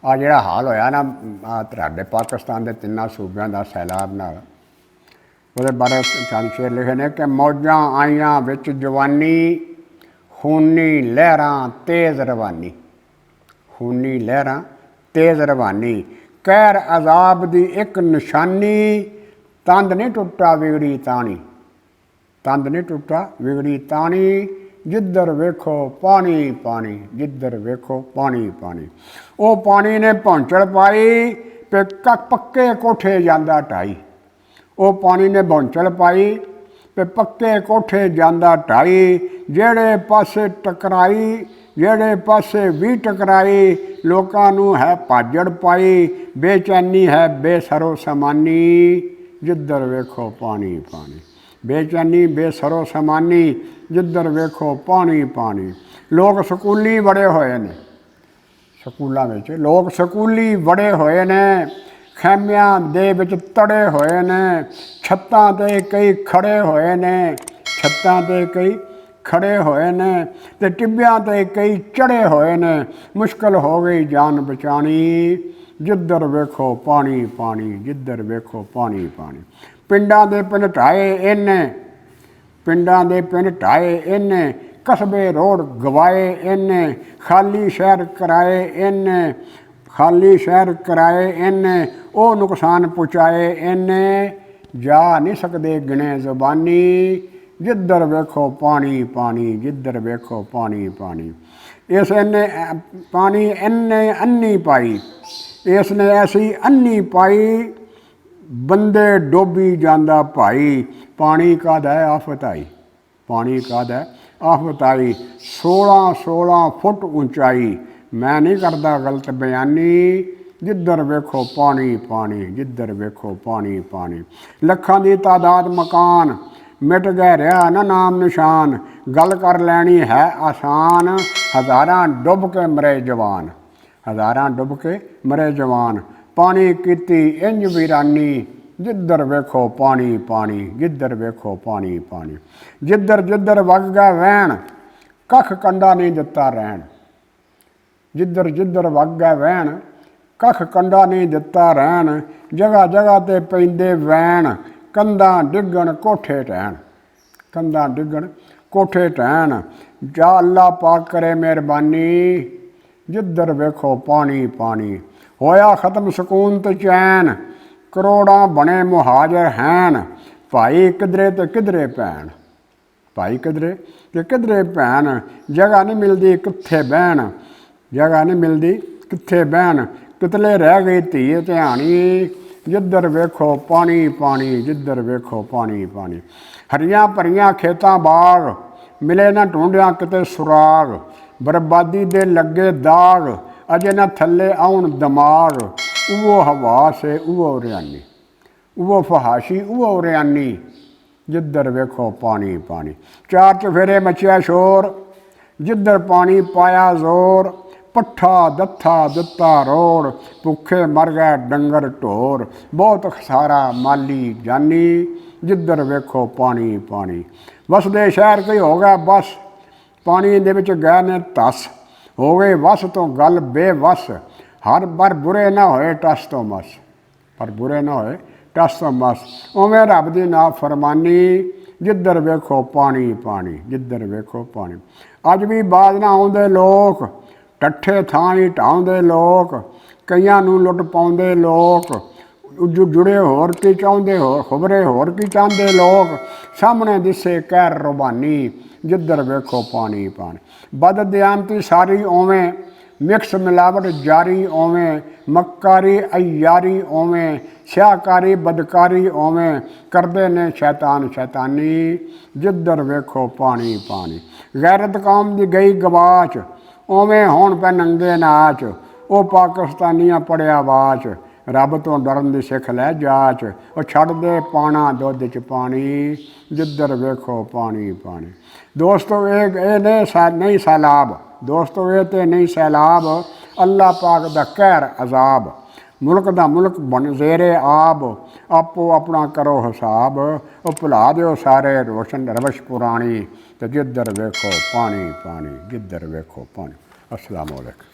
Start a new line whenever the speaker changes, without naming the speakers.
आ जिहड़ा हाल होया ना तुहाडे पाकिस्तान के तिन्नां सूबियां दा सैलाब नाल, ਉਹਦੇ बारे चंद शेर लिखे ने कि मौजां आईयां विच जवानी, खूनी लहरां तेज़ रवानी, खूनी लहरां तेज़ रवानी, कहर अजाब दी एक निशानी, तंद नहीं टुटा विगड़ी तानी, तंद नहीं टुटा विगड़ी तानी, जिधर वेखो पानी पानी, जिधर वेखो पानी पानी। वो पानी ने भौंचड़ पाई पे पक्के कोठे जांदा ढाई, वो पानी ने भौंचड़ पाई पे पक्के कोठे जांदा ढाई, जेड़े पासे टकराई जेड़े पासे भी टकराई, लोकां नूं है भाजड़ पाई, बेचैनी है बेसरो समानी, जिधर वेखो पानी पानी, बेचैनी बेसरो समानी, जिधर वेखो पानी पानी। लोग स्कूली बड़े होए ने, स्कूलों में लोग स्कूली बड़े होए ने, खैमियां दे विच तड़े होए ने, छत्तां ते कई खड़े होए ने, छत्तां ते कई खड़े होए ने, ते टिब्बियां ते कई चढ़े होए ने, मुश्किल हो गई जान बचानी, जिधर वेखो पानी पानी, जिधर वेखो पानी पानी। पिंडां दे पिंड ढाए इन्ने, पिंडां दे पिंड ढाए इन्ने, कस्बे रोड गवाए इन्ने, खाली शहर कराए इन्ने, खाली शहर कराए इन्ने, ओ नुकसान पहुँचाए इन्ने, जा नहीं सकते गिने ज़बानी, जिधर वेखो पानी पानी, जिधर वेखो पानी पानी। इसने पानी इन्ने अन्नी पाई, इसने ऐसी अन्नी पाई, बंदे डोबी जांदा भाई, पानी का दै आफत आई, पानी का दै आफत आई, 16-16 फुट ऊंचाई, मैं नहीं करता गलत बयानी, जिधर वेखो पानी पानी, जिधर वेखो पानी पानी। लखां दी तादाद मकान, मिट गए रहा ना नाम निशान, गल कर लैनी है आसान, हज़ारां डुब के मरे जवान, हज़ारां डुब के मरे जवान, पानी कीती इंज वीरानी, जिधर वेखो पानी पानी, जिधर वेखो पानी पानी। जिधर जिधर वग गया वैन, कख कंडा नहीं दिता रहन, जिधर जिधर वग गया वैन, कख कंडा नहीं दिता रहन, जगह जगह ते पैंदे वैन, कंधां डिगण कोठे टहन, कंधां डिगण कोठे टहन, जा अल्लाह पाक करे मेहरबानी, जिधर वेखो पानी पानी। होया ख़त्म सुकून ते चैन, करोड़ां बने मुहाजर हैन, भाई किधरे ते किधरे भैन, भाई किधरे ते किधरे भैन, जगह नहीं मिलती कित्थे बहन, जगह नहीं मिलती कित्थे बहन, कितले रह गई धीए ध्यानी, जिधर वेखो पानी पानी, जिधर वेखो पानी पानी। हरियां भरियां खेतां बाग, मिले ना ढूंढिया किते सुराग, बर्बादी दे लगे दाग, अजे ना थल्ले आउण दिमाग, उवो हवा से उवो रियानी, उवो फहाशी उवो रियानी, जिधर वेखो पानी पानी। चार चफेरे मचिया शोर, जिधर पानी पाया जोर, पट्ठा दत्था दिता रोड़, भुखे मर गए डंगर ढोर, बहुत खसारा माली जानी, जिधर वेखो पानी पानी। वसदे शहर कोई हो गया बस, पानी दे विच गए ने धस, हो गए वस तो गल बेवस, हर बार बुरे ना होए टस तो मस, पर बुरे ना होए टस तो मस, उवें रब दी नाफरमानी, जिधर वेखो पानी पानी, जिधर वेखो पानी। अज भी बाज ना आउंदे लोक, टट्ठे थां ही ढाउंदे लोक, कईयां नूं लुट पाउंदे लोक, जुड़े होर की चाहुंदे हो खबरे होर की चाहुंदे लोक, सामने दिसे कहर रुबानी, जिधर वेखो पानी पानी। बद दयानती सारी ओवें, मिक्स मिलावट जारी ओवें, मक्कारी अयारी ओवें, स्याकारी बदकारी ओवें, करदे ने शैतान शैतानी, जिधर वेखो पानी पानी। गैरत कौम दी गई गवाच, ओवें होण पे नंगे नाच, ओ पाकिस्तानियां पड़िया वाच, रब तो डरन दी सिख लै जाच, ओ छड़ दे पाना दुध च पानी, जिधर वेखो पानी पानी। दोस्तों ये नहीं सैलाब, दोस्तों ये तो नहीं सैलाब, अल्लाह पाक दा कहर अजाब, मुल्क दा मुल्क बन जेरे आब, आपो अपना करो हिसाब, ओ भुला दिओ सारे रोशन रवश पुरानी, ते जिधर वेखो पानी पानी, जिधर वेखो पानी। अस्सलाम वालेकुम।